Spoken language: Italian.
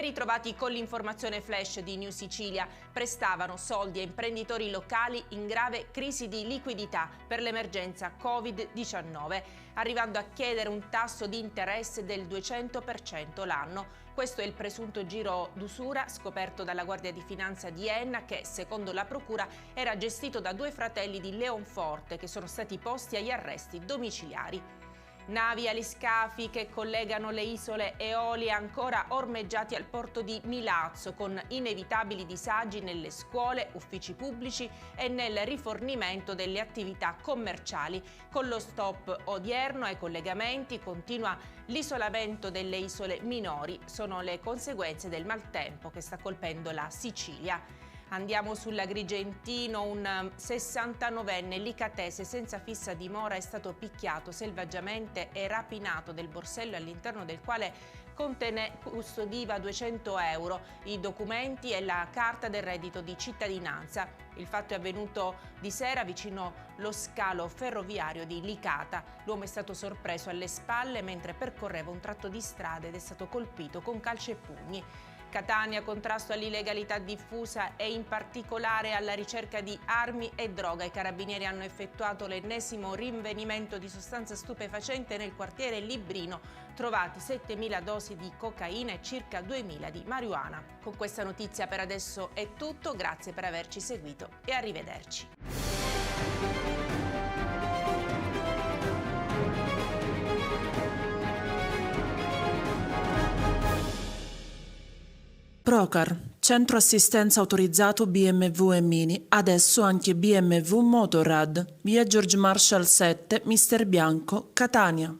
quelli trovati con l'informazione flash di New Sicilia prestavano soldi a imprenditori locali in grave crisi di liquidità per l'emergenza Covid-19, arrivando a chiedere un tasso di interesse del 200% l'anno. Questo è il presunto giro d'usura scoperto dalla Guardia di Finanza di Enna che, secondo la Procura, era gestito da due fratelli di Leonforte che sono stati posti agli arresti domiciliari. Navi e aliscafi che collegano le isole Eolie ancora ormeggiati al porto di Milazzo, con inevitabili disagi nelle scuole, uffici pubblici e nel rifornimento delle attività commerciali. Con lo stop odierno ai collegamenti continua l'isolamento delle isole minori. Sono le conseguenze del maltempo che sta colpendo la Sicilia. Andiamo sull'Agrigentino, un 69enne licatese senza fissa dimora è stato picchiato selvaggiamente e rapinato del borsello all'interno del quale custodiva 200 euro, i documenti e la carta del reddito di cittadinanza. Il fatto è avvenuto di sera vicino lo scalo ferroviario di Licata. L'uomo è stato sorpreso alle spalle mentre percorreva un tratto di strada ed è stato colpito con calci e pugni. Catania, contrasto all'illegalità diffusa e in particolare alla ricerca di armi e droga. I carabinieri hanno effettuato l'ennesimo rinvenimento di sostanza stupefacente nel quartiere Librino, trovati 7.000 dosi di cocaina e circa 2.000 di marijuana. Con questa notizia per adesso è tutto, grazie per averci seguito e arrivederci. Procar, centro assistenza autorizzato BMW e Mini, adesso anche BMW Motorrad, via George Marshall 7, Mister Bianco, Catania.